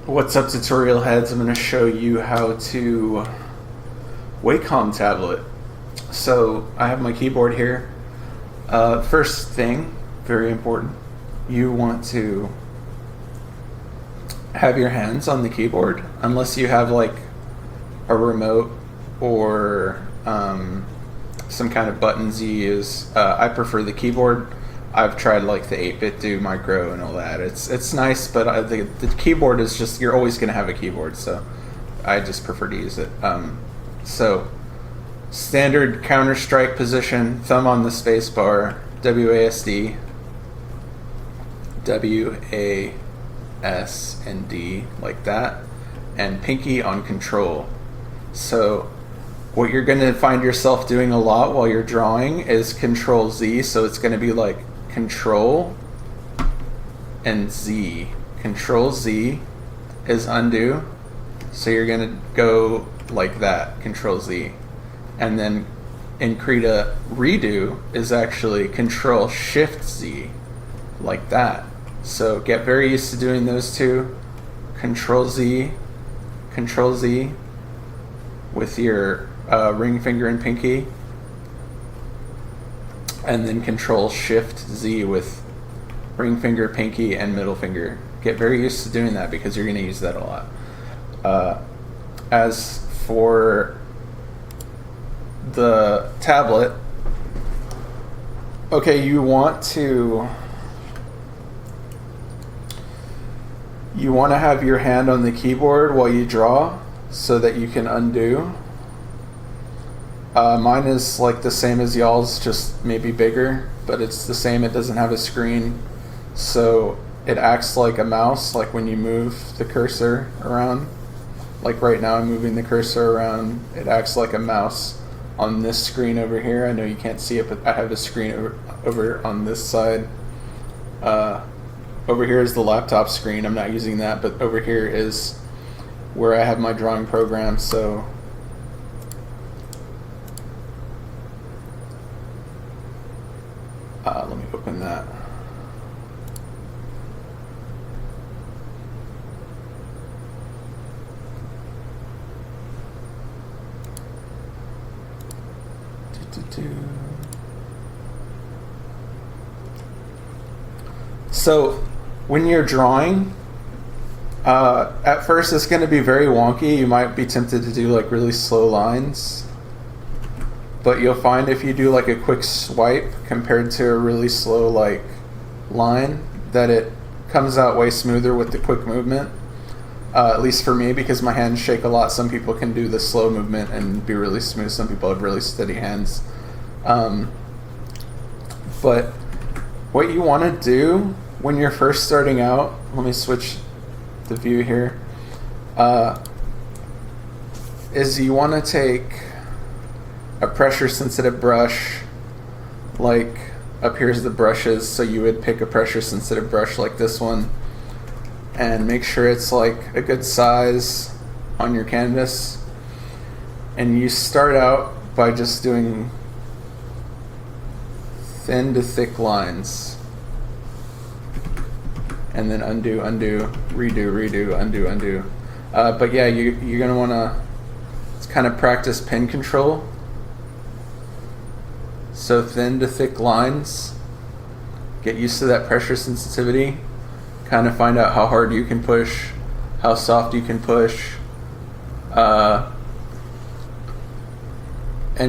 What's up, tutorial heads? I'm going to show you how to Wacom tablet. So I have my keyboard here. First thing, very important, you want to have your hands on the keyboard, unless you have like a remote or some kind of buttons you use. I prefer the keyboard. I've tried like the 8-bit do micro and all that. It's nice, but the keyboard is just, you're always going to have a keyboard, so I just prefer to use it. So standard Counter-Strike position, thumb on the space bar, WASD, WAS and D, like that, and pinky on control. So what you're going to find yourself doing a lot while you're drawing is Control Z, so it's going to be like Control and Z. Control Z is undo, so you're going to go like that, Control Z. And then in Krita, redo is actually Control Shift Z, like that. So get very used to doing those two. Control Z with your ring finger and pinky, and then Control Shift Z with ring finger, pinky, and middle finger. Get very used to doing that because you're going to use that a lot. As for the tablet, okay, you want to have your hand on the keyboard while you draw so that you can undo. Mine is like the same as y'all's, just maybe bigger, but it's the same. It doesn't have a screen, so it acts like a mouse, like when you move the cursor around. Like right now I'm moving the cursor around, it acts like a mouse on this screen over here. I know you can't see it, but I have a screen over on this side. Over here is the laptop screen. I'm not using that, but over here is where I have my drawing program. So let me open that. So when you're drawing, at first it's going to be very wonky. You might be tempted to do like really slow lines, but you'll find if you do like a quick swipe compared to a really slow like line, that it comes out way smoother with the quick movement. At least for me, because my hands shake a lot. Some people can do the slow movement and be really smooth. Some people have really steady hands. But what you want to do when you're first starting out, let me switch the view here, is you want to take a pressure sensitive brush, like up here's the brushes, so you would pick a pressure sensitive brush like this one and make sure it's like a good size on your canvas, and you start out by just doing thin to thick lines, and then undo, undo, redo, redo, undo, undo. But yeah, you're gonna wanna kind of practice pen control. So thin to thick lines, get used to that pressure sensitivity, kind of find out how hard you can push, how soft you can push, and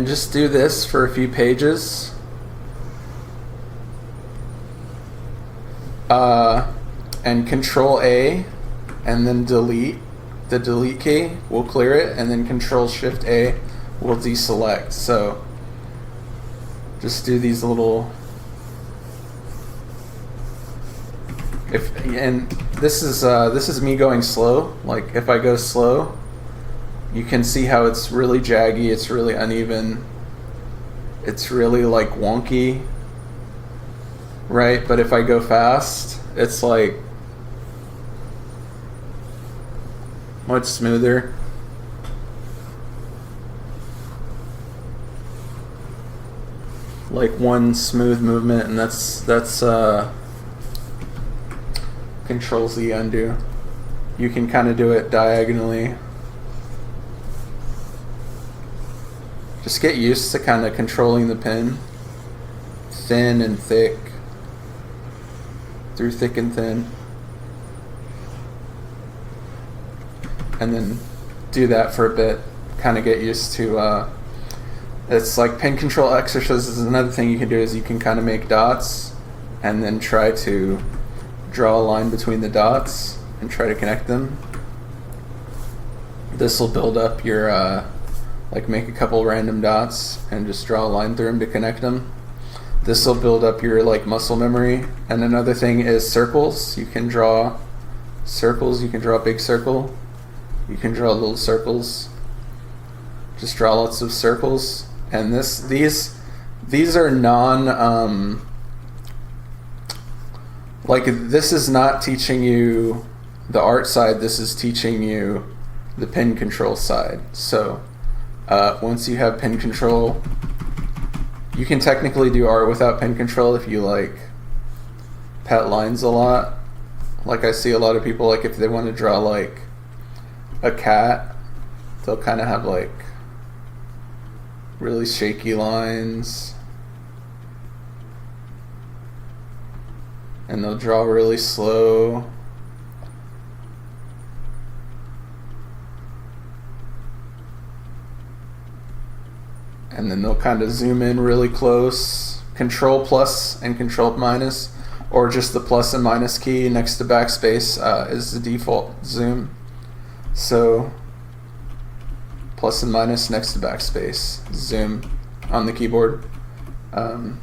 just do this for a few pages. And Control A and then delete. The delete key will clear it, and then Control Shift A will deselect. So just do these little, and this is me going slow. Like if I go slow, you can see how it's really jaggy, it's really uneven, it's really like wonky, right? But if I go fast, it's like much smoother. Like one smooth movement, and that's Control Z undo. you can kind of do it diagonally. Just get used to kind of controlling the pen, thin and thick, through thick and thin, and then do that for a bit. Kind of get used to. It's like pen control exercises. Another thing you can do is you can kind of make dots, and then try to draw a line between the dots and try to connect them. This will build up your like make a couple random dots and just draw a line through them to connect them. This will build up your like muscle memory. And another thing is circles. You can draw circles. You can draw a big circle. You can draw little circles. Just draw lots of circles. And these are non like this is not teaching you the art side. This is teaching you the pen control side. So once you have pen control, you can technically do art without pen control if you like pat lines a lot. Like I see a lot of people, like if they want to draw like a cat, they'll kind of have like really shaky lines, and they'll draw really slow. And then they'll kind of zoom in really close. Control plus and control minus, or just the plus and minus key next to backspace is the default zoom. So plus and minus next to backspace, zoom on the keyboard. I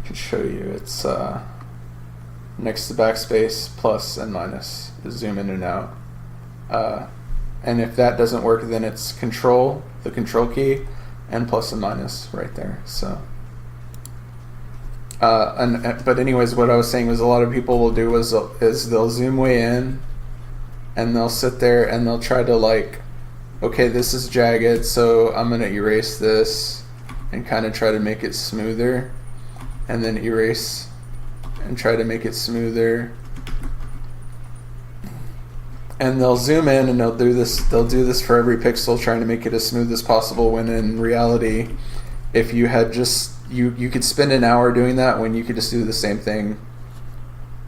can show you. It's next to backspace, plus and minus, zoom in and out. And if that doesn't work, then it's control, the control key, and plus and minus right there. So, but anyways, what I was saying was a lot of people will do is they'll zoom way in, and they'll sit there and they'll try to like, okay, this is jagged, so I'm gonna erase this and kind of try to make it smoother, and then erase and try to make it smoother. And they'll zoom in and they'll do this for every pixel, trying to make it as smooth as possible, when in reality, if you had just you could spend an hour doing that when you could just do the same thing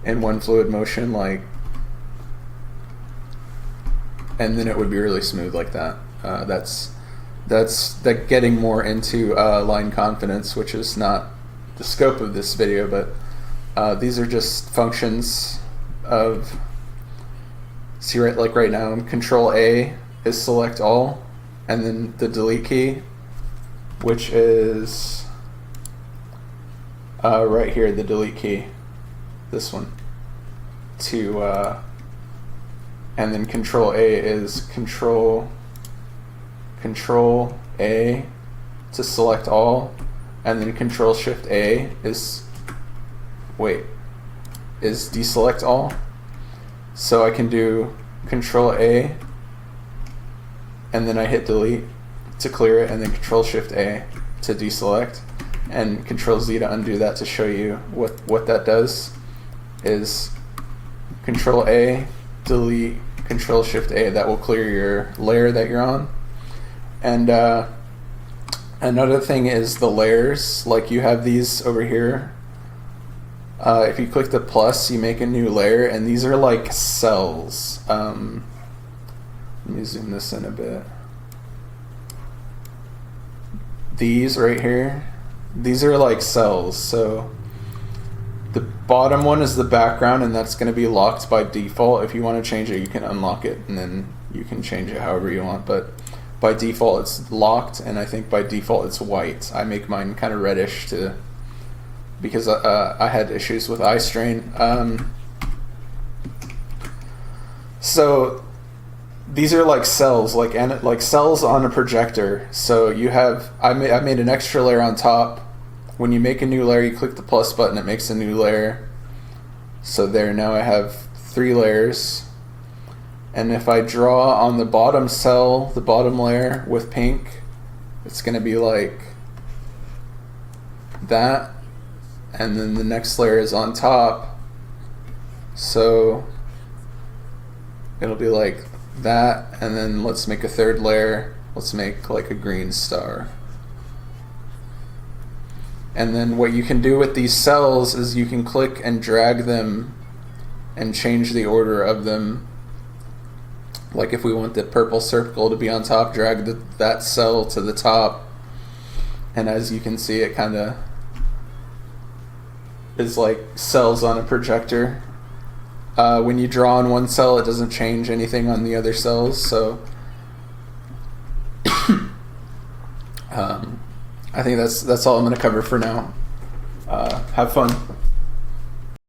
in one fluid motion, like, and then it would be really smooth like that. That's getting more into line confidence, which is not the scope of this video, but these are just functions of. See, right now, Control A is select all, and then the delete key, which is right here, the delete key, this one, and then Control A is Control A to select all, and then Control Shift A is deselect all. So I can do Control A, and then I hit delete to clear it, and then Control Shift A to deselect, and Control Z to undo that, to show you what that does. Is Control A, delete, Control Shift A. That will clear your layer that you're on. And another thing is the layers. Like you have these over here. If you click the plus, you make a new layer, and these are like cells. Let me zoom this in a bit. These right here, these are like cells. So the bottom one is the background, and that's going to be locked by default. If you want to change it, you can unlock it, and then you can change it however you want. But by default, it's locked, and I think by default it's white. I make mine kind of reddish because I had issues with eye strain. So these are like cells, like cells on a projector. So you have, I made an extra layer on top. When you make a new layer, you click the plus button, it makes a new layer. So there, now I have 3 layers. And if I draw on the bottom cell, the bottom layer with pink, it's going to be like that. And then the next layer is on top. So it'll be like that, and then let's make a third layer. Let's make like a green star. And then what you can do with these cells is you can click and drag them and change the order of them. Like if we want the purple circle to be on top, drag that cell to the top. And as you can see, it kind of is like cells on a projector. When you draw on one cell, it doesn't change anything on the other cells. So I think that's all I'm going to cover for now. Have fun.